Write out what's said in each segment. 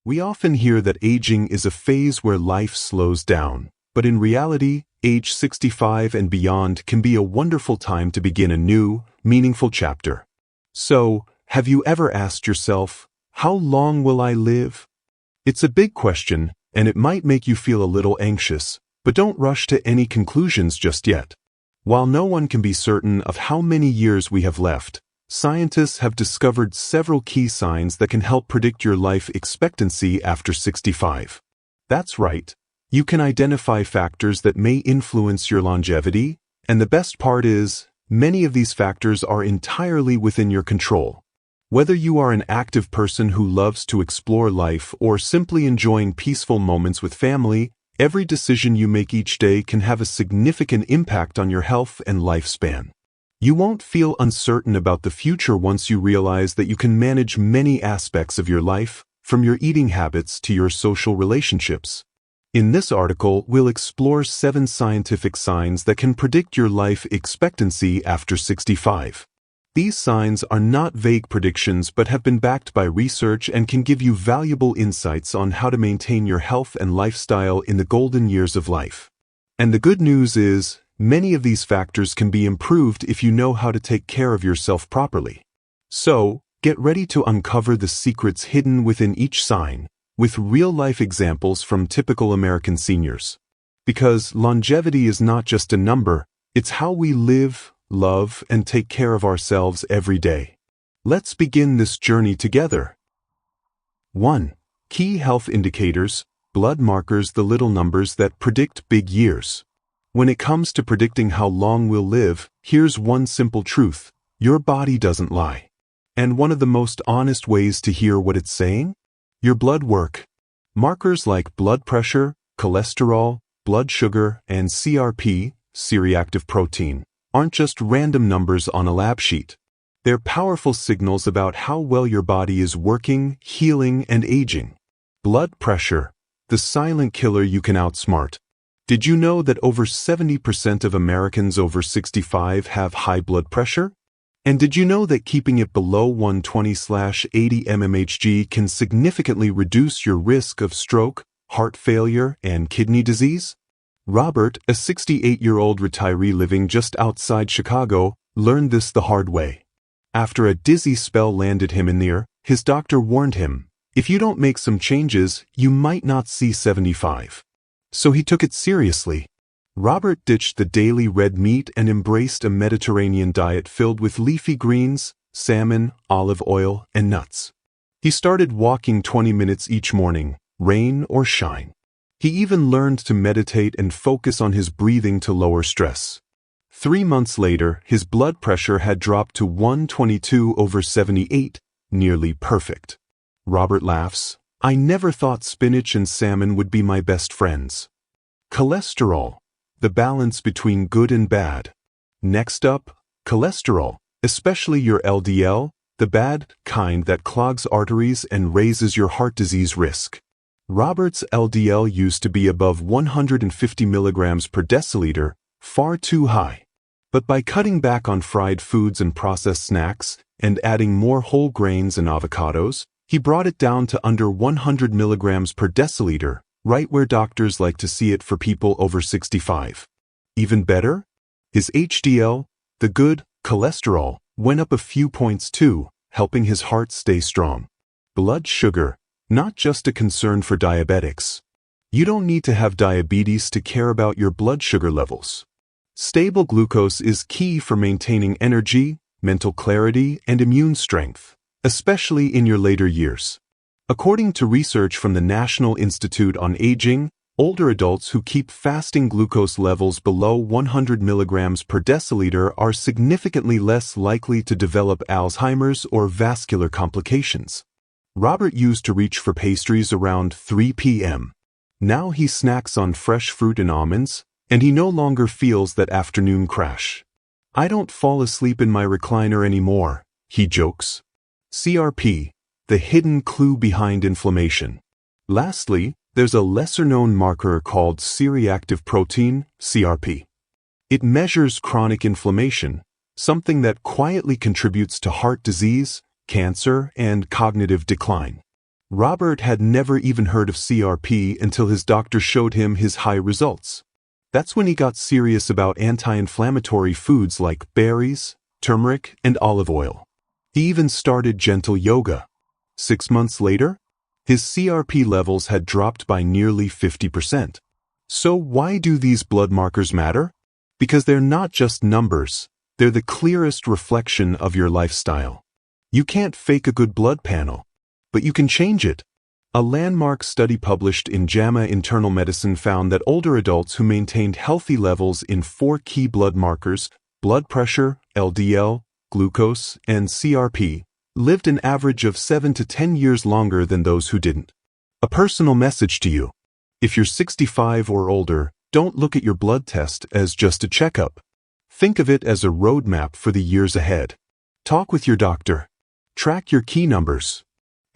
We often hear that aging is a phase where life slows down, but in reality, age 65 and beyond can be a wonderful time to begin a new, meaningful chapter. So, have you ever asked yourself, how long will I live? It's a big question, and it might make you feel a little anxious, but don't rush to any conclusions just yet. While no one can be certain of how many years we have left, scientists have discovered several key signs that can help predict your life expectancy after 65. That's right. You can identify factors that may influence your longevity, and the best part is, many of these factors are entirely within your control. Whether you are an active person who loves to explore life or simply enjoying peaceful moments with family, every decision you make each day can have a significant impact on your health and lifespan. You won't feel uncertain about the future once you realize that you can manage many aspects of your life, from your eating habits to your social relationships. In this article, we'll explore 7 scientific signs that can predict your life expectancy after 65. These signs are not vague predictions but have been backed by research and can give you valuable insights on how to maintain your health and lifestyle in the golden years of life. And the good news is, many of these factors can be improved if you know how to take care of yourself properly. So, get ready to uncover the secrets hidden within each sign, with real-life examples from typical American seniors. Because longevity is not just a number, it's how we live, love, and take care of ourselves every day. Let's begin this journey together. 1. Key health indicators, blood markers, the little numbers that predict big years. When it comes to predicting how long we'll live, here's one simple truth: your body doesn't lie. And one of the most honest ways to hear what it's saying? Your blood work. Markers like blood pressure, cholesterol, blood sugar, and CRP, C-reactive protein, aren't just random numbers on a lab sheet. They're powerful signals about how well your body is working, healing, and aging. Blood pressure, the silent killer you can outsmart. Did you know that over 70% of Americans over 65 have high blood pressure? And did you know that keeping it below 120/80 mmHg can significantly reduce your risk of stroke, heart failure, and kidney disease? Robert, a 68-year-old retiree living just outside Chicago, learned this the hard way. After a dizzy spell landed him in there, his doctor warned him, if you don't make some changes, you might not see 75. So he took it seriously. Robert ditched the daily red meat and embraced a Mediterranean diet filled with leafy greens, salmon, olive oil, and nuts. He started walking 20 minutes each morning, rain or shine. He even learned to meditate and focus on his breathing to lower stress. 3 months later, his blood pressure had dropped to 122/78, nearly perfect. Robert laughs, I never thought spinach and salmon would be my best friends. Cholesterol, the balance between good and bad. Next up, cholesterol, especially your LDL, the bad kind that clogs arteries and raises your heart disease risk. Robert's LDL used to be above 150 milligrams per deciliter, far too high. But by cutting back on fried foods and processed snacks, and adding more whole grains and avocados, he brought it down to under 100 milligrams per deciliter, right where doctors like to see it for people over 65. Even better? His HDL, the good cholesterol, went up a few points too, helping his heart stay strong. Blood sugar, not just a concern for diabetics. You don't need to have diabetes to care about your blood sugar levels. Stable glucose is key for maintaining energy, mental clarity, and immune strength, especially in your later years. According to research from the National Institute on Aging, older adults who keep fasting glucose levels below 100 milligrams per deciliter are significantly less likely to develop Alzheimer's or vascular complications. Robert used to reach for pastries around 3 p.m. Now he snacks on fresh fruit and almonds, and he no longer feels that afternoon crash. I don't fall asleep in my recliner anymore, he jokes. CRP, the hidden clue behind inflammation. Lastly, there's a lesser-known marker called C-reactive protein, CRP. It measures chronic inflammation, something that quietly contributes to heart disease, cancer, and cognitive decline. Robert had never even heard of CRP until his doctor showed him his high results. That's when he got serious about anti-inflammatory foods like berries, turmeric, and olive oil. He even started gentle yoga. 6 months later, his CRP levels had dropped by nearly 50%. So why do these blood markers matter? Because they're not just numbers, they're the clearest reflection of your lifestyle. You can't fake a good blood panel, but you can change it. A landmark study published in JAMA Internal Medicine found that older adults who maintained healthy levels in 4 key blood markers, blood pressure, LDL, glucose, and CRP, lived an average of 7 to 10 years longer than those who didn't. A personal message to you. If you're 65 or older, don't look at your blood test as just a checkup. Think of it as a roadmap for the years ahead. Talk with your doctor. Track your key numbers.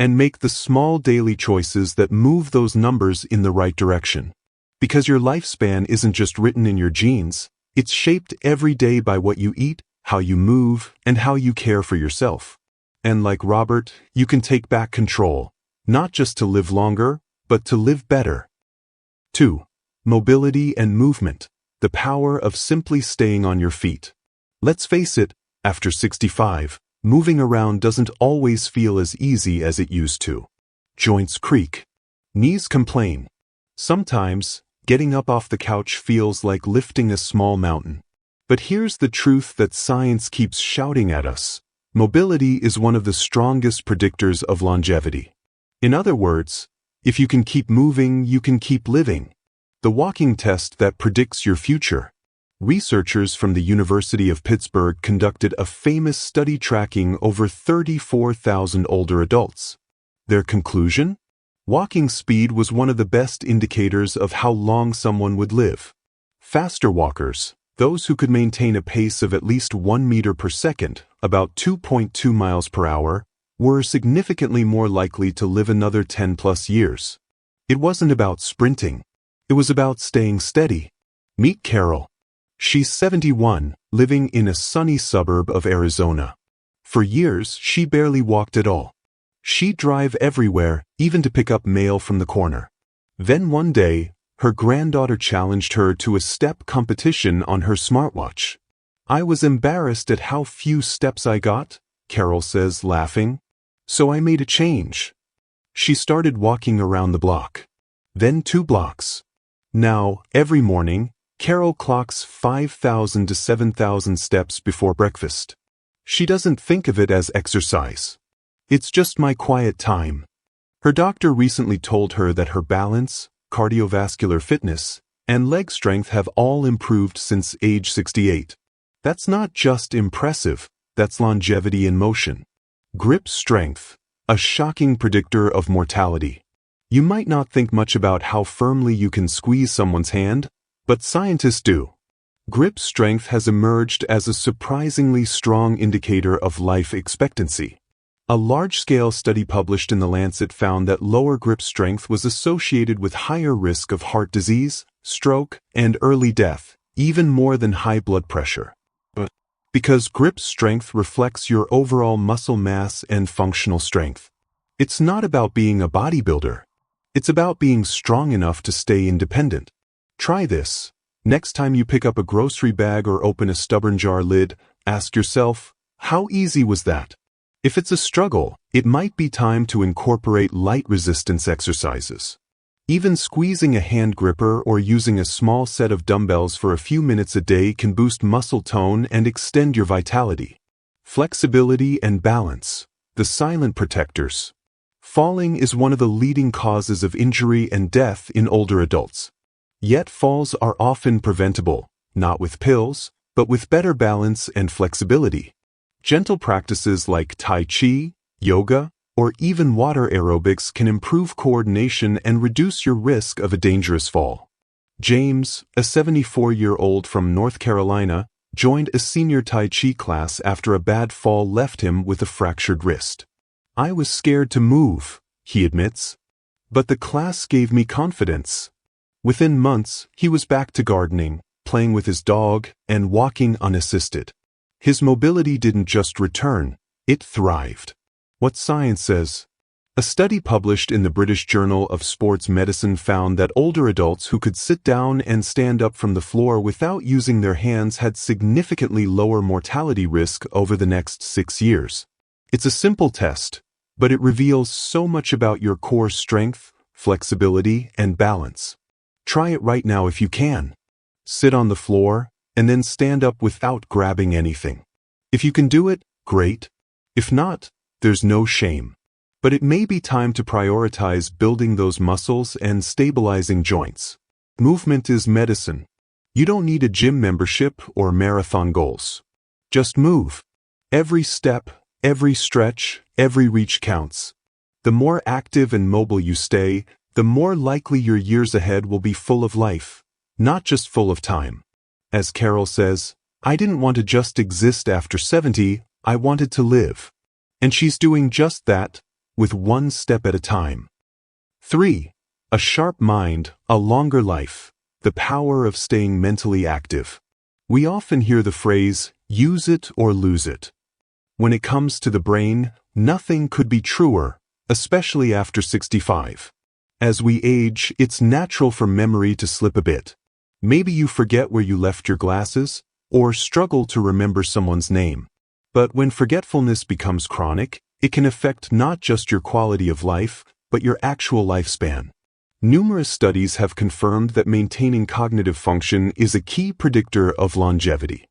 And make the small daily choices that move those numbers in the right direction. Because your lifespan isn't just written in your genes, it's shaped every day by what you eat, how you move, and how you care for yourself. And like Robert, you can take back control, not just to live longer, but to live better. 2. Mobility and movement, the power of simply staying on your feet. Let's face it, after 65, moving around doesn't always feel as easy as it used to. Joints creak. Knees complain. Sometimes, getting up off the couch feels like lifting a small mountain. But here's the truth that science keeps shouting at us. Mobility is one of the strongest predictors of longevity. In other words, if you can keep moving, you can keep living. The walking test that predicts your future. Researchers from the University of Pittsburgh conducted a famous study tracking over 34,000 older adults. Their conclusion? Walking speed was one of the best indicators of how long someone would live. Faster walkers, those who could maintain a pace of at least 1 meter per second, about 2.2 miles per hour, were significantly more likely to live another 10 plus years. It wasn't about sprinting. It was about staying steady. Meet Carol. She's 71, living in a sunny suburb of Arizona. For years, she barely walked at all. She'd drive everywhere, even to pick up mail from the corner. Then one day, her granddaughter challenged her to a step competition on her smartwatch. I was embarrassed at how few steps I got, Carol says, laughing. So I made a change. She started walking around the block. Then 2 blocks. Now, every morning, Carol clocks 5,000 to 7,000 steps before breakfast. She doesn't think of it as exercise. It's just my quiet time. Her doctor recently told her that her balance, cardiovascular fitness, and leg strength have all improved since age 68. That's not just impressive, that's longevity in motion. Grip strength, a shocking predictor of mortality. You might not think much about how firmly you can squeeze someone's hand, but scientists do. Grip strength has emerged as a surprisingly strong indicator of life expectancy. A large-scale study published in The Lancet found that lower grip strength was associated with higher risk of heart disease, stroke, and early death, even more than high blood pressure. Because grip strength reflects your overall muscle mass and functional strength. It's not about being a bodybuilder. It's about being strong enough to stay independent. Try this. Next time you pick up a grocery bag or open a stubborn jar lid, ask yourself, how easy was that? If it's a struggle, it might be time to incorporate light resistance exercises. Even squeezing a hand gripper or using a small set of dumbbells for a few minutes a day can boost muscle tone and extend your vitality. Flexibility and balance, the silent protectors. Falling is one of the leading causes of injury and death in older adults. Yet falls are often preventable, not with pills, but with better balance and flexibility. Gentle practices like Tai Chi, yoga, or even water aerobics can improve coordination and reduce your risk of a dangerous fall. James, a 74-year-old from North Carolina, joined a senior Tai Chi class after a bad fall left him with a fractured wrist. I was scared to move, he admits. But the class gave me confidence. Within months, he was back to gardening, playing with his dog, and walking unassisted. His mobility didn't just return, it thrived. What science says? A study published in the British Journal of Sports Medicine found that older adults who could sit down and stand up from the floor without using their hands had significantly lower mortality risk over the next 6 years. It's a simple test, but it reveals so much about your core strength, flexibility, and balance. Try it right now if you can. Sit on the floor, and then stand up without grabbing anything. If you can do it, great. If not, there's no shame. But it may be time to prioritize building those muscles and stabilizing joints. Movement is medicine. You don't need a gym membership or marathon goals. Just move. Every step, every stretch, every reach counts. The more active and mobile you stay, the more likely your years ahead will be full of life, not just full of time. As Carol says, I didn't want to just exist after 70, I wanted to live. And she's doing just that, with one step at a time. 3. A sharp mind, a longer life. The power of staying mentally active. We often hear the phrase, use it or lose it. When it comes to the brain, nothing could be truer, especially after 65. As we age, it's natural for memory to slip a bit. Maybe you forget where you left your glasses, or struggle to remember someone's name. But when forgetfulness becomes chronic, it can affect not just your quality of life, but your actual lifespan. Numerous studies have confirmed that maintaining cognitive function is a key predictor of longevity.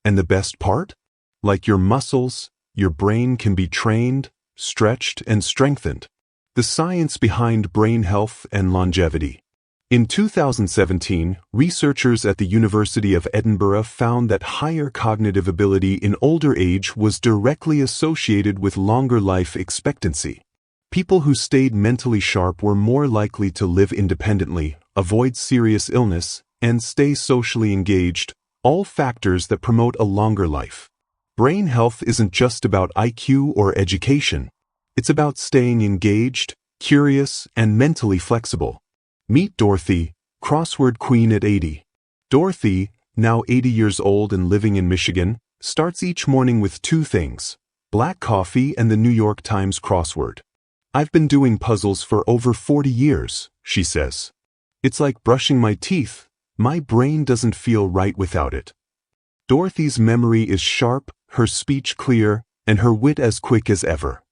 And the best part? Like your muscles, your brain can be trained, stretched, and strengthened. The science behind brain health and longevity. In 2017, researchers at the University of Edinburgh found that higher cognitive ability in older age was directly associated with longer life expectancy. People who stayed mentally sharp were more likely to live independently, avoid serious illness, and stay socially engaged, all factors that promote a longer life. Brain health isn't just about IQ or education. It's about staying engaged, curious, and mentally flexible. Meet Dorothy, crossword queen at 80. Dorothy, now 80 years old and living in Michigan, starts each morning with 2 things: black coffee and the New York Times crossword. I've been doing puzzles for over 40 years, she says. It's like brushing my teeth. My brain doesn't feel right without it. Dorothy's memory is sharp, her speech clear, and her wit as quick as ever.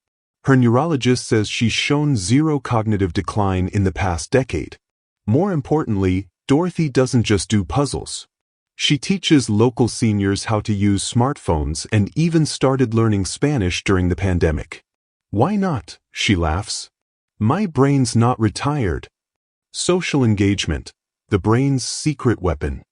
Her neurologist says she's shown 0 cognitive decline in the past decade. More importantly, Dorothy doesn't just do puzzles. She teaches local seniors how to use smartphones and even started learning Spanish during the pandemic. Why not? She laughs. My brain's not retired. Social engagement, the brain's secret weapon.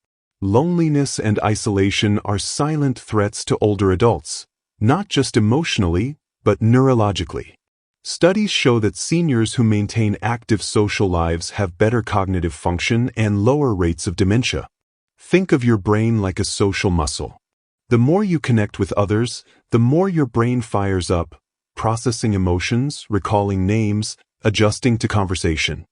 Loneliness and isolation are silent threats to older adults, not just emotionally, but neurologically. Studies show that seniors who maintain active social lives have better cognitive function and lower rates of dementia. Think of your brain like a social muscle. The more you connect with others, the more your brain fires up, processing emotions, recalling names, adjusting to conversation.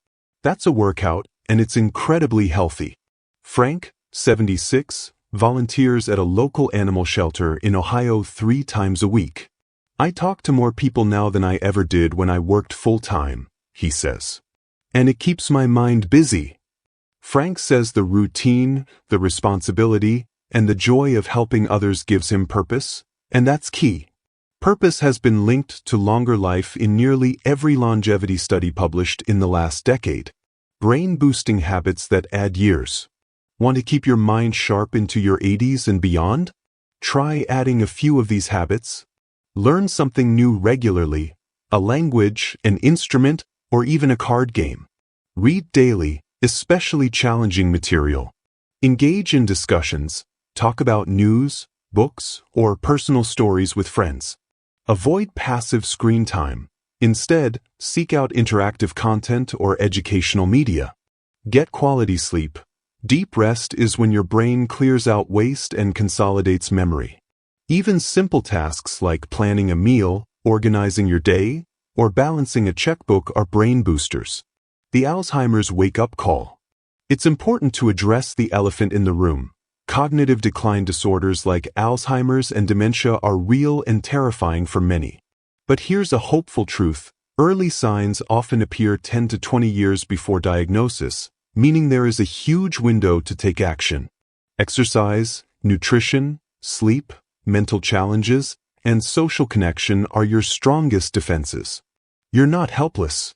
That's a workout, and it's incredibly healthy. Frank, 76, volunteers at a local animal shelter in Ohio 3 times a week. I talk to more people now than I ever did when I worked full-time, he says. And it keeps my mind busy. Frank says the routine, the responsibility, and the joy of helping others gives him purpose, and that's key. Purpose has been linked to longer life in nearly every longevity study published in the last decade. Brain-boosting habits that add years. Want to keep your mind sharp into your 80s and beyond? Try adding a few of these habits. Learn something new regularly, a language, an instrument, or even a card game. Read daily, especially challenging material. Engage in discussions, talk about news, books, or personal stories with friends. Avoid passive screen time. Instead, seek out interactive content or educational media. Get quality sleep. Deep rest is when your brain clears out waste and consolidates memory. Even simple tasks like planning a meal, organizing your day, or balancing a checkbook are brain boosters. The Alzheimer's wake-up call. It's important to address the elephant in the room. Cognitive decline disorders like Alzheimer's and dementia are real and terrifying for many. But here's a hopeful truth. Early signs often appear 10 to 20 years before diagnosis, meaning there is a huge window to take action. Exercise, nutrition, sleep, mental challenges, and social connection are your strongest defenses. You're not helpless.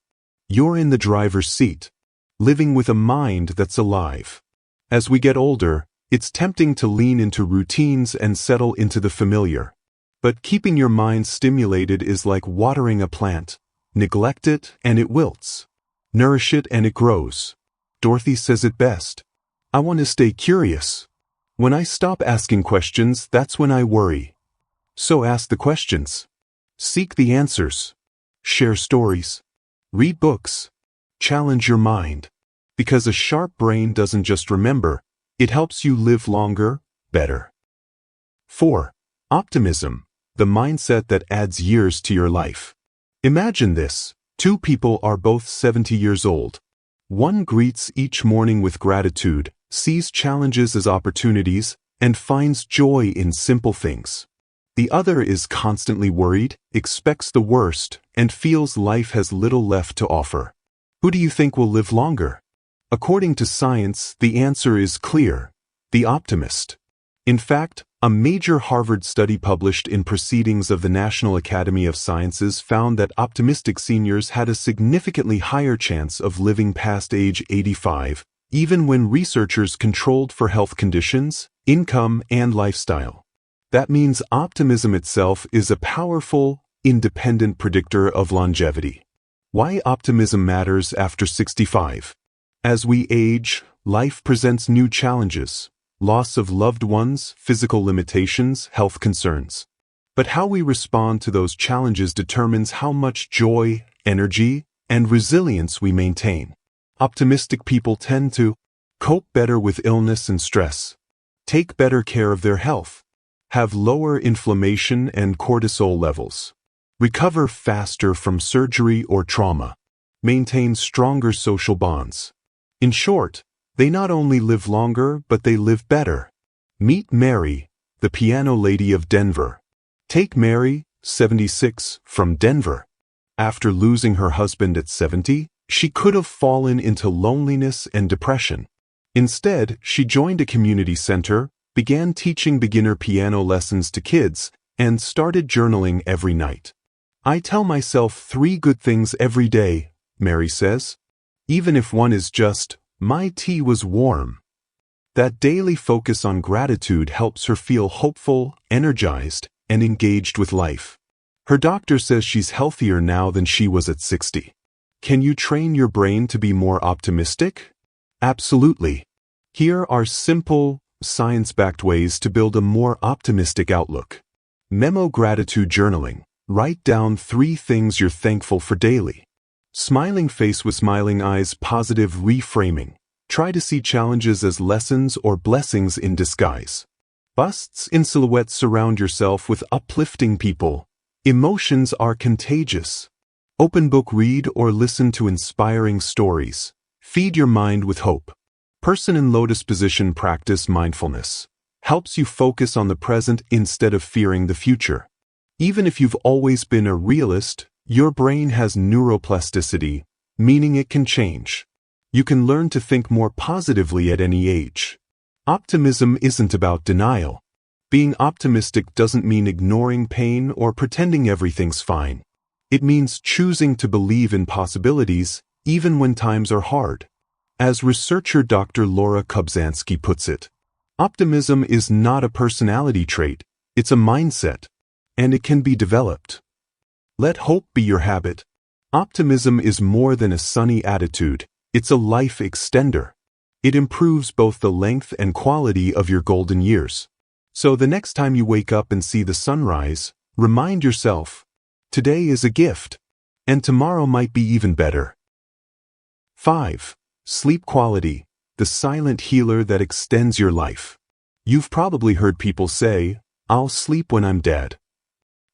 You're in the driver's seat, living with a mind that's alive. As we get older, it's tempting to lean into routines and settle into the familiar. But keeping your mind stimulated is like watering a plant. Neglect it and it wilts. Nourish it and it grows. Dorothy says it best. I want to stay curious. When I stop asking questions, that's when I worry. So ask the questions. Seek the answers. Share stories. Read books. Challenge your mind. Because a sharp brain doesn't just remember, it helps you live longer, better. 4. Optimism, the mindset that adds years to your life. Imagine this. Two people are both 70 years old. One greets each morning with gratitude, sees challenges as opportunities, and finds joy in simple things. The other is constantly worried, expects the worst, and feels life has little left to offer. Who do you think will live longer? According to science, the answer is clear: the optimist. In fact, a major Harvard study published in Proceedings of the National Academy of Sciences found that optimistic seniors had a significantly higher chance of living past age 85, even when researchers controlled for health conditions, income, and lifestyle. That means optimism itself is a powerful, independent predictor of longevity. Why optimism matters after 65. As we age, life presents new challenges. Loss of loved ones, physical limitations, health concerns. But how we respond to those challenges determines how much joy, energy, and resilience we maintain. Optimistic people tend to cope better with illness and stress, take better care of their health, have lower inflammation and cortisol levels, recover faster from surgery or trauma, maintain stronger social bonds. In short, they not only live longer, but they live better. Meet Mary, the piano lady of Denver. Take Mary, 76, from Denver. After losing her husband at 70, she could have fallen into loneliness and depression. Instead, she joined a community center, began teaching beginner piano lessons to kids, and started journaling every night. I tell myself 3 good things every day, Mary says. Even if one is just, my tea was warm. That daily focus on gratitude helps her feel hopeful, energized, and engaged with life. Her doctor says she's healthier now than she was at 60. Can you train your brain to be more optimistic? Absolutely. Here are simple, science-backed ways to build a more optimistic outlook. Memo gratitude journaling. Write down 3 things you're thankful for daily. Smiling face with smiling eyes, positive reframing. Try to see challenges as lessons or blessings in disguise. Busts in silhouette. Surround yourself with uplifting people. Emotions are contagious. Open book. Read or listen to inspiring stories. Feed your mind with hope. Person in lotus position. Practice mindfulness. Helps you focus on the present instead of fearing the future. Even if you've always been a realist, your brain has neuroplasticity, meaning it can change. You can learn to think more positively at any age. Optimism isn't about denial. Being optimistic doesn't mean ignoring pain or pretending everything's fine. It means choosing to believe in possibilities, even when times are hard. As researcher Dr. Laura Kubzansky puts it, optimism is not a personality trait, it's a mindset, and it can be developed. Let hope be your habit. Optimism is more than a sunny attitude, it's a life extender. It improves both the length and quality of your golden years. So the next time you wake up and see the sunrise, remind yourself, today is a gift, and tomorrow might be even better. 5. Sleep quality, the silent healer that extends your life. You've probably heard people say, I'll sleep when I'm dead.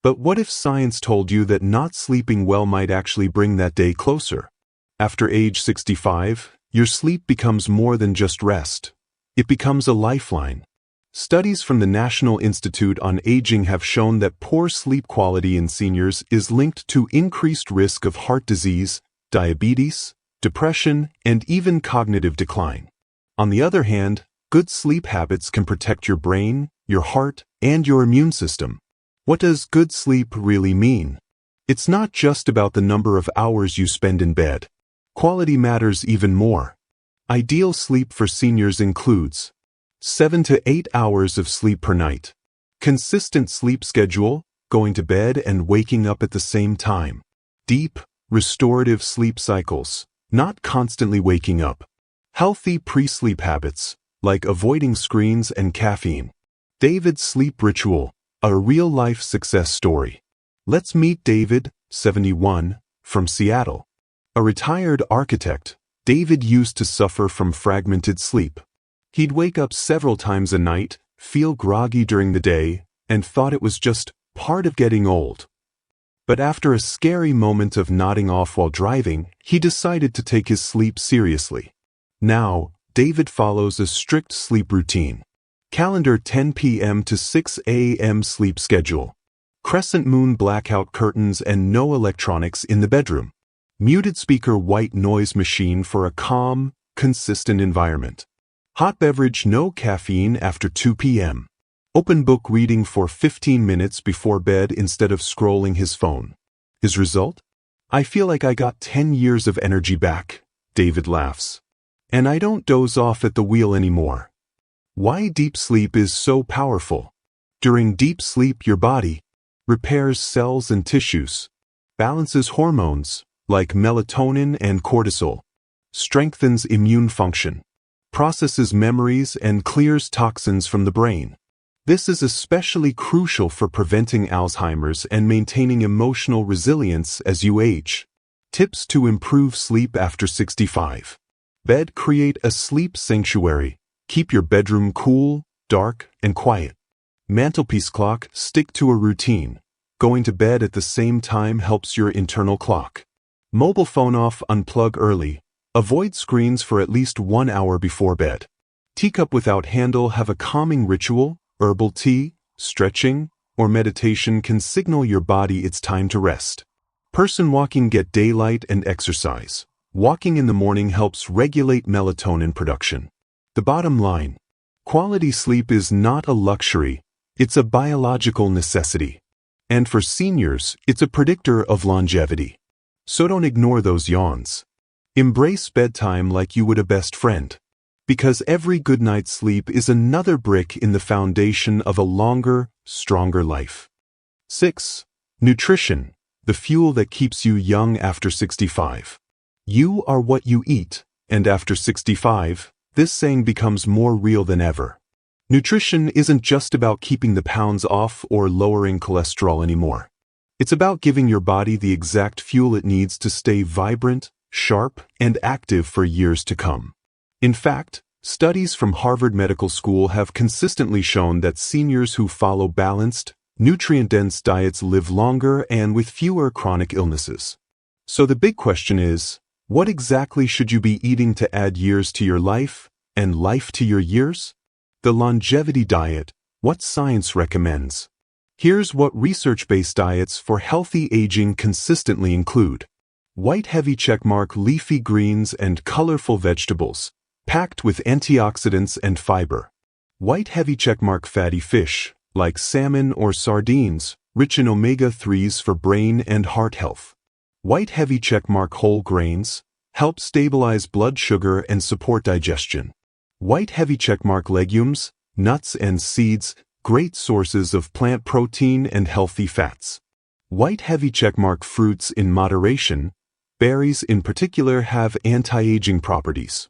But what if science told you that not sleeping well might actually bring that day closer? After age 65, your sleep becomes more than just rest. It becomes a lifeline. Studies from the National Institute on Aging have shown that poor sleep quality in seniors is linked to increased risk of heart disease, diabetes, depression, and even cognitive decline. On the other hand, good sleep habits can protect your brain, your heart, and your immune system. What does good sleep really mean? It's not just about the number of hours you spend in bed. Quality matters even more. Ideal sleep for seniors includes 7 to 8 hours of sleep per night. Consistent sleep schedule, going to bed and waking up at the same time. Deep, restorative sleep cycles, not constantly waking up. Healthy pre-sleep habits, like avoiding screens and caffeine. David's sleep ritual, a real-life success story. Let's meet David, 71, from Seattle. A retired architect, David used to suffer from fragmented sleep. He'd wake up several times a night, feel groggy during the day, and thought it was just part of getting old. But after a scary moment of nodding off while driving, he decided to take his sleep seriously. Now, David follows a strict sleep routine. Calendar 10 p.m. to 6 a.m. sleep schedule. Crescent moon blackout curtains and no electronics in the bedroom. Muted speaker white noise machine for a calm, consistent environment. Hot beverage no caffeine after 2 p.m. Open book reading for 15 minutes before bed instead of scrolling his phone. His result? I feel like I got 10 years of energy back, David laughs. And I don't doze off at the wheel anymore. Why deep sleep is so powerful? During deep sleep, your body repairs cells and tissues, balances hormones like melatonin and cortisol, strengthens immune function, processes memories and clears toxins from the brain. This is especially crucial for preventing Alzheimer's and maintaining emotional resilience as you age. Tips to improve sleep after 65. Bed. Create a sleep sanctuary. Keep your bedroom cool, dark, and quiet. Mantelpiece clock. Stick to a routine. Going to bed at the same time helps your internal clock. Mobile phone off. Unplug early. Avoid screens for at least 1 hour before bed. Teacup without handle. Have a calming ritual. Herbal tea, stretching, or meditation can signal your body it's time to rest. Person walking. Get daylight and exercise. Walking in the morning helps regulate melatonin production. The bottom line: quality sleep is not a luxury, it's a biological necessity. And for seniors, it's a predictor of longevity. So don't ignore those yawns. Embrace bedtime like you would a best friend. Because every good night's sleep is another brick in the foundation of a longer, stronger life. 6. Nutrition, the fuel that keeps you young after 65. You are what you eat, and after 65, this saying becomes more real than ever. Nutrition isn't just about keeping the pounds off or lowering cholesterol anymore. It's about giving your body the exact fuel it needs to stay vibrant, sharp, and active for years to come. In fact, studies from Harvard Medical School have consistently shown that seniors who follow balanced, nutrient-dense diets live longer and with fewer chronic illnesses. So the big question is, what exactly should you be eating to add years to your life, and life to your years? The longevity diet, what science recommends. Here's what research-based diets for healthy aging consistently include. White heavy checkmark leafy greens and colorful vegetables, packed with antioxidants and fiber. White heavy checkmark fatty fish, like salmon or sardines, rich in omega-3s for brain and heart health. White heavy checkmark whole grains, help stabilize blood sugar and support digestion. White heavy checkmark legumes, nuts and seeds, great sources of plant protein and healthy fats. White heavy checkmark fruits in moderation, berries in particular have anti-aging properties.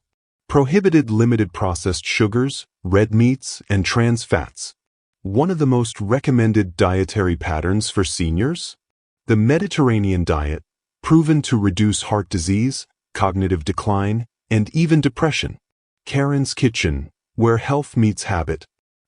Prohibited limited processed sugars, red meats, and trans fats. One of the most recommended dietary patterns for seniors? The Mediterranean diet, proven to reduce heart disease, cognitive decline, and even depression. Karen's Kitchen, where health meets habit.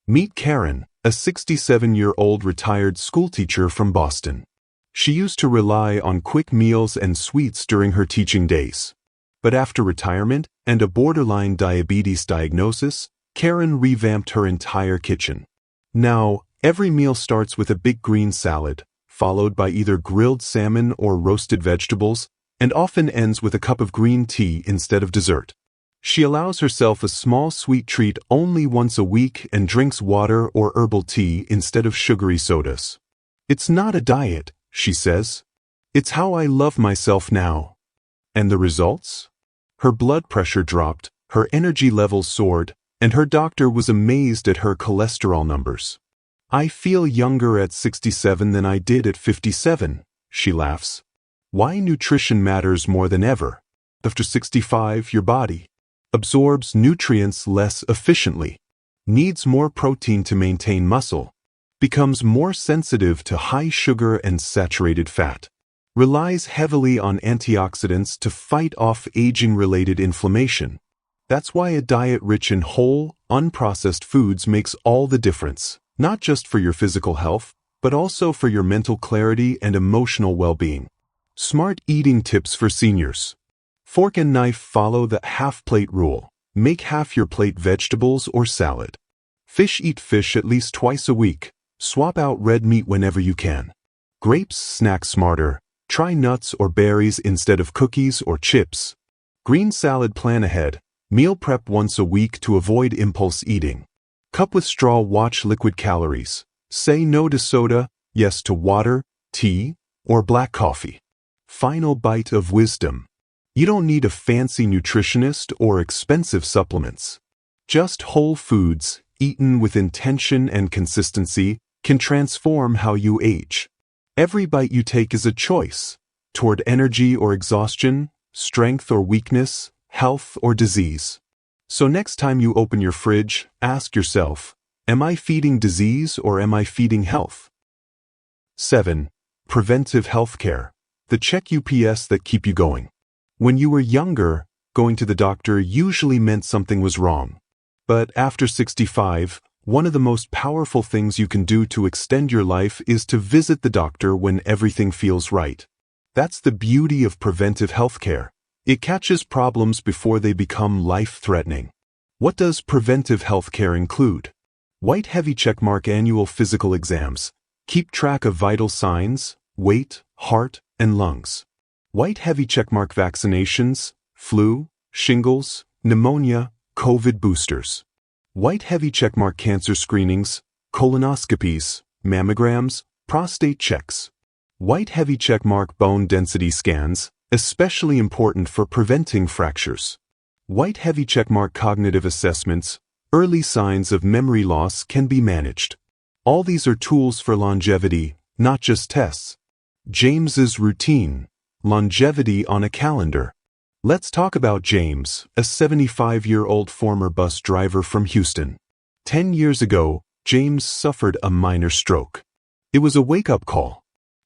Meet Karen, a 67-year-old retired schoolteacher from Boston. She used to rely on quick meals and sweets during her teaching days. But after retirement and a borderline diabetes diagnosis, Karen revamped her entire kitchen. Now, every meal starts with a big green salad, followed by either grilled salmon or roasted vegetables, and often ends with a cup of green tea instead of dessert. She allows herself a small sweet treat only once a week and drinks water or herbal tea instead of sugary sodas. "It's not a diet," she says. "It's how I love myself now." And the results? Her blood pressure dropped, her energy levels soared, and her doctor was amazed at her cholesterol numbers. "I feel younger at 67 than I did at 57, she laughs. Why nutrition matters more than ever. After 65, your body absorbs nutrients less efficiently, needs more protein to maintain muscle, becomes more sensitive to high sugar and saturated fat, relies heavily on antioxidants to fight off aging-related inflammation. That's why a diet rich in whole, unprocessed foods makes all the difference, not just for your physical health, but also for your mental clarity and emotional well-being." Smart eating tips for seniors. Fork and knife follow the half-plate rule. Make half your plate vegetables or salad. Fish, eat fish at least twice a week. Swap out red meat whenever you can. Grapes, snack smarter. Try nuts or berries instead of cookies or chips. Green salad, plan ahead. Meal prep once a week to avoid impulse eating. Cup with straw, watch liquid calories. Say no to soda, yes to water, tea, or black coffee. Final bite of wisdom. You don't need a fancy nutritionist or expensive supplements. Just whole foods, eaten with intention and consistency, can transform how you age. Every bite you take is a choice toward energy or exhaustion, strength or weakness, health or disease. So next time you open your fridge, ask yourself, am I feeding disease or am I feeding health? 7. Preventive healthcare. The check UPS that keep you going. When you were younger, going to the doctor usually meant something was wrong. But after 65, one of the most powerful things you can do to extend your life is to visit the doctor when everything feels right. That's the beauty of preventive healthcare. It catches problems before they become life-threatening. What does preventive healthcare include? White heavy checkmark annual physical exams. Keep track of vital signs, weight, heart, and lungs. White heavy checkmark vaccinations, flu, shingles, pneumonia, COVID boosters. White heavy checkmark cancer screenings, colonoscopies, mammograms, prostate checks. White heavy checkmark bone density scans, especially important for preventing fractures. White heavy checkmark cognitive assessments, early signs of memory loss can be managed. All these are tools for longevity, not just tests. James's routine. Longevity on a calendar. Let's talk about James, a 75-year-old former bus driver from Houston. 10 years ago, James suffered a minor stroke. It was a wake-up call.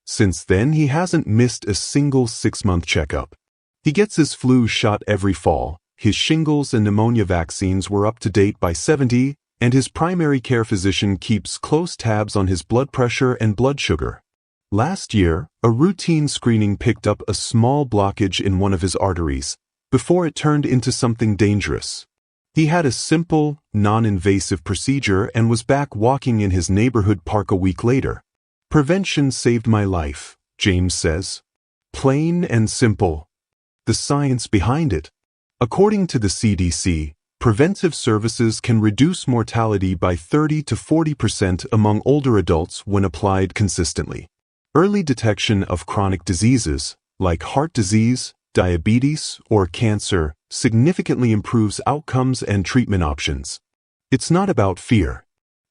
Since then, he hasn't missed a single 6-month checkup. He gets his flu shot every fall, his shingles and pneumonia vaccines were up to date by 70, and his primary care physician keeps close tabs on his blood pressure and blood sugar. Last year, a routine screening picked up a small blockage in one of his arteries, before it turned into something dangerous. He had a simple, non-invasive procedure and was back walking in his neighborhood park a week later. "Prevention saved my life," James says. Plain and simple. The science behind it. According to the CDC, preventive services can reduce mortality by 30 to 40% among older adults when applied consistently. Early detection of chronic diseases, like heart disease, diabetes, or cancer, significantly improves outcomes and treatment options. It's not about fear.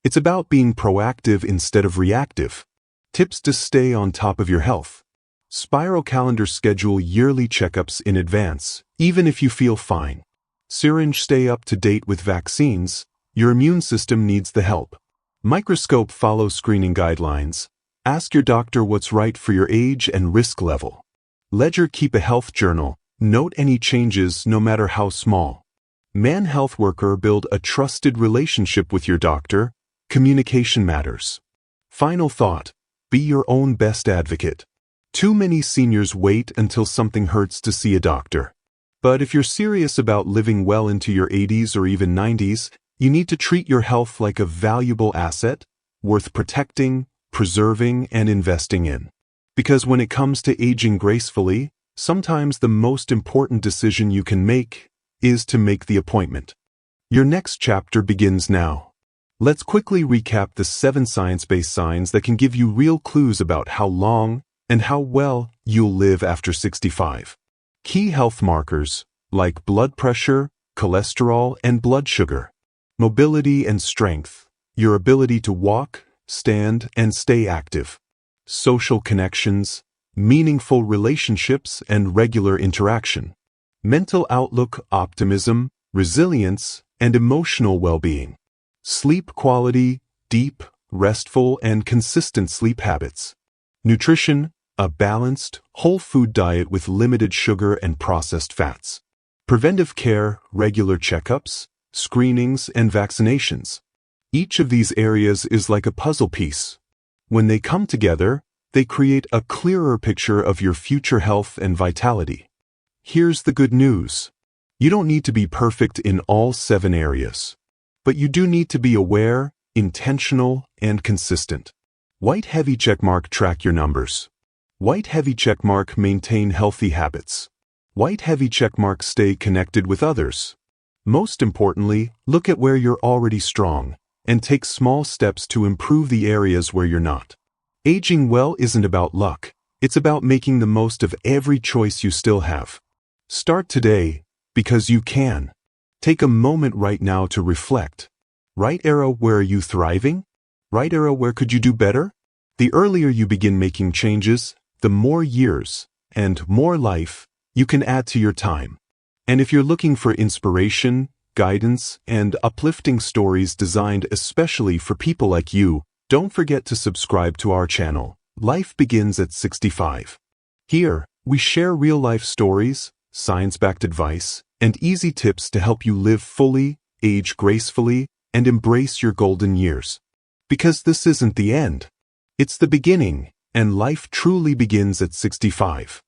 It's about being proactive instead of reactive. Tips to stay on top of your health. Spiral calendar, schedule yearly checkups in advance, even if you feel fine. Syringe, stay up to date with vaccines. Your immune system needs the help. Microscope, follow screening guidelines. Ask your doctor what's right for your age and risk level. Ledger, keep a health journal. Note any changes, no matter how small. Man health worker, build a trusted relationship with your doctor. Communication matters. Final thought. Be your own best advocate. Too many seniors wait until something hurts to see a doctor. But if you're serious about living well into your 80s or even 90s, You need to treat your health like a valuable asset, worth protecting, preserving, and investing in. Because when it comes to aging gracefully, sometimes the most important decision you can make is to make the appointment. Your next chapter begins now. Let's quickly recap the 7 science-based signs that can give you real clues about how long and how well you'll live after 65. Key health markers, like blood pressure, cholesterol, and blood sugar. Mobility and strength, your ability to walk, stand, and stay active. Social connections, meaningful relationships, and regular interaction. Mental outlook, optimism, resilience, and emotional well-being. Sleep quality, deep, restful, and consistent sleep habits. Nutrition, a balanced, whole food diet with limited sugar and processed fats. Preventive care, regular checkups, screenings, and vaccinations. Each of these areas is like a puzzle piece. When they come together, they create a clearer picture of your future health and vitality. Here's the good news. You don't need to be perfect in all 7 areas. But you do need to be aware, intentional, and consistent. White heavy checkmark, track your numbers. White heavy checkmark, maintain healthy habits. White heavy checkmark, stay connected with others. Most importantly, look at where you're already strong and take small steps to improve the areas where you're not. Aging well isn't about luck. It's about making the most of every choice you still have. Start today, because you can. Take a moment right now to reflect. Right era, where are you thriving? Right era, where could you do better? The earlier you begin making changes, the more years and more life you can add to your time. And if you're looking for inspiration, guidance, and uplifting stories designed especially for people like you, don't forget to subscribe to our channel. Life Begins at 65. Here, we share real-life stories, science-backed advice, and easy tips to help you live fully, age gracefully, and embrace your golden years. Because this isn't the end. It's the beginning, and life truly begins at 65.